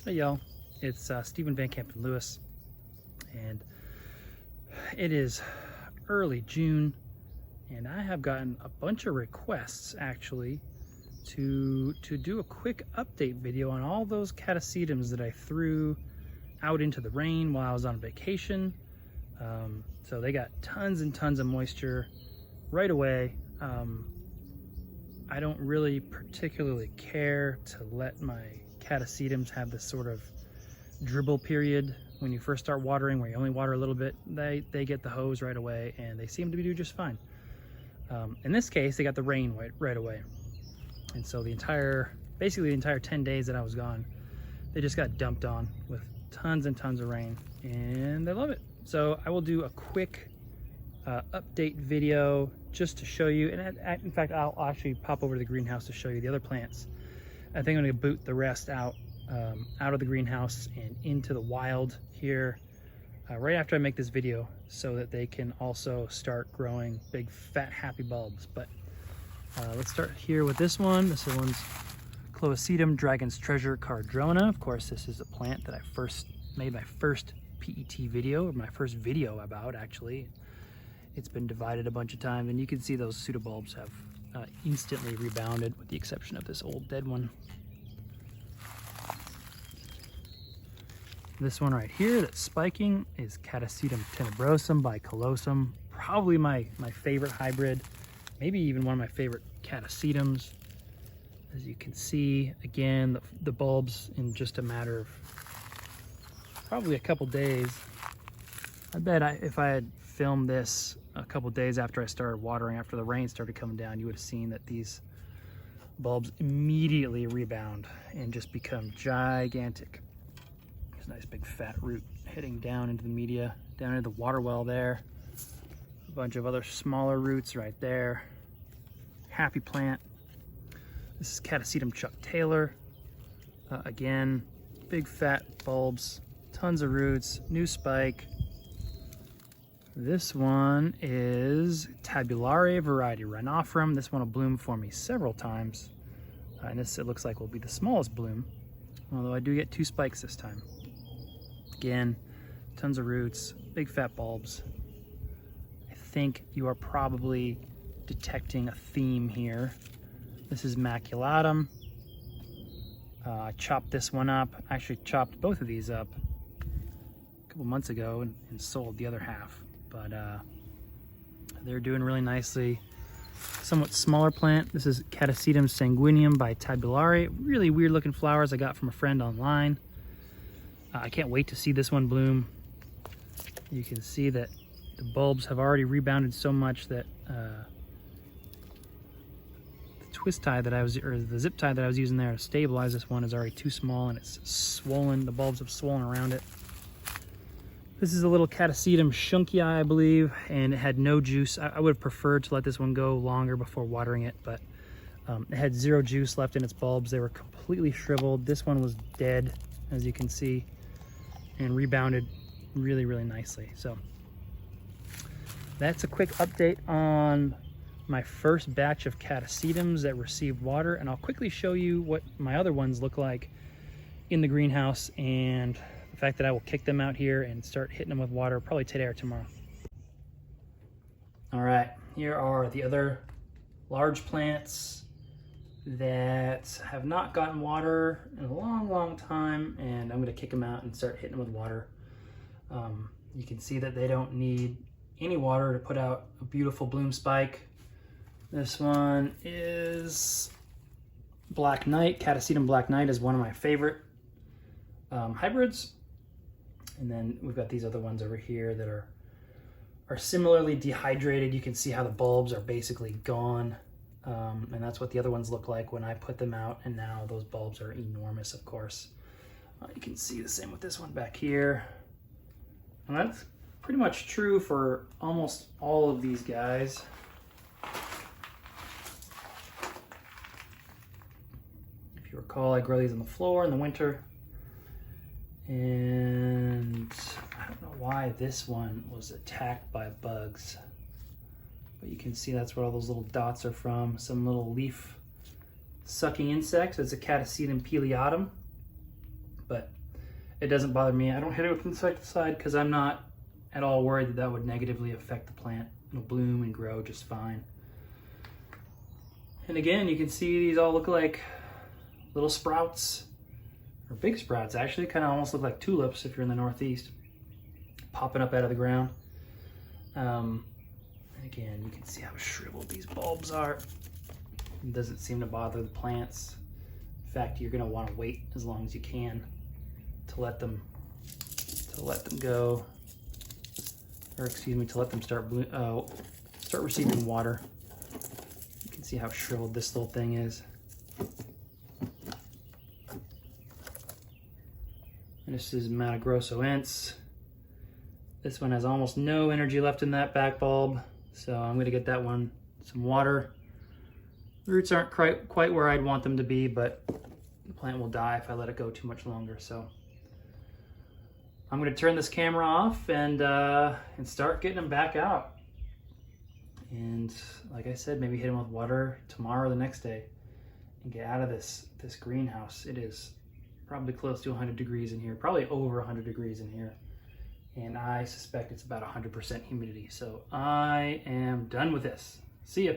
Hey y'all, it's Stephen Van Kampen-Lewis, and it is early June, and I have gotten a bunch of requests actually to do a quick update video on all those Catasetums that I threw out into the rain while I was on vacation. So they got tons and tons of moisture right away. I don't really particularly care to let my Catasetums have this sort of dribble period when you first start watering, where you only water a little bit. They get the hose right away, and they seem to be doing just fine. In this case, they got the rain right away, and so basically the entire 10 days that I was gone, they just got dumped on with tons and tons of rain, and they love it. So I will do a quick update video just to show you, and in fact I'll actually pop over to the greenhouse to show you the other plants. I think I'm going to boot the rest out of the greenhouse and into the wild here right after I make this video, so that they can also start growing big fat happy bulbs. But let's start here with this one. This one's Catasetum Dragon's Treasure Cardrona. Of course, this is a plant that I first made my first PET video, or my first video about, actually. It's been divided a bunch of times, and you can see those pseudobulbs have instantly rebounded, with the exception of this old dead one. This one right here that's spiking is Catasetum tenebrosum by Colosum. Probably my favorite hybrid, maybe even one of my favorite Catasetums. As you can see, again, the bulbs in just a matter of probably a couple days. I bet if I had filmed this a couple days after I started watering, after the rain started coming down, you would have seen that these bulbs immediately rebound and just become gigantic. There's a nice big fat root heading down into the media, down into the water well there. A bunch of other smaller roots right there. Happy plant. This is Catasetum Chuck Taylor. Again, big fat bulbs, tons of roots, new spike. This one is Tabulare variety Rhinophorus. This one will bloom for me several times. And this, it looks like, will be the smallest bloom, although I do get 2 spikes this time. Again, tons of roots, big fat bulbs. I think you are probably detecting a theme here. This is Maculatum. I chopped this one up. I actually chopped both of these up a couple months ago and sold the other half. But they're doing really nicely. Somewhat smaller plant. This is Catasetum sanguineum by Tabulare. Really weird looking flowers I got from a friend online. I can't wait to see this one bloom. You can see that the bulbs have already rebounded so much that the twist tie that the zip tie that I was using there to stabilize this one is already too small, and it's swollen. The bulbs have swollen around it. This is a little Catasetum shunkii, I believe, and it had no juice. I would have preferred to let this one go longer before watering it, but it had 0 juice left in its bulbs. They were completely shriveled. This one was dead, as you can see, and rebounded really, really nicely. So that's a quick update on my first batch of Catasetums that received water, and I'll quickly show you what my other ones look like in the greenhouse, and the fact that I will kick them out here and start hitting them with water probably today or tomorrow. All right, here are the other large plants that have not gotten water in a long, long time, and I'm gonna kick them out and start hitting them with water. You can see that they don't need any water to put out a beautiful bloom spike. This one is Black Knight. Catasetum Black Knight is one of my favorite hybrids. And then we've got these other ones over here that are similarly dehydrated. You can see how the bulbs are basically gone. And that's what the other ones look like when I put them out. And now those bulbs are enormous, of course. You can see the same with this one back here. And that's pretty much true for almost all of these guys. If you recall, I grow these on the floor in the winter. And I don't know why this one was attacked by bugs, but you can see that's where all those little dots are from. Some little leaf sucking insects. It's a Catasetum pileatum. but it doesn't bother me. I don't hit it with insecticide because I'm not at all worried that that would negatively affect the plant. It'll bloom and grow just fine. And again, you can see these all look like little sprouts, or big sprouts actually, kind of almost look like tulips if you're in the Northeast, popping up out of the ground. And again, you can see how shriveled these bulbs are. It doesn't seem to bother the plants. In fact, you're going to want to wait as long as you can to let them go, or excuse me, to let them start receiving water. You can see how shriveled this little thing is. And this is Mato Grosso Ince. This one has almost no energy left in that back bulb, so I'm going to get that one some water. The roots aren't quite where I'd want them to be, but the plant will die if I let it go too much longer. So I'm going to turn this camera off and start getting them back out. And like I said, maybe hit them with water tomorrow or the next day and get out of this greenhouse. It is probably close to 100 degrees in here, probably over 100 degrees in here. And I suspect it's about 100% humidity. So I am done with this. See ya.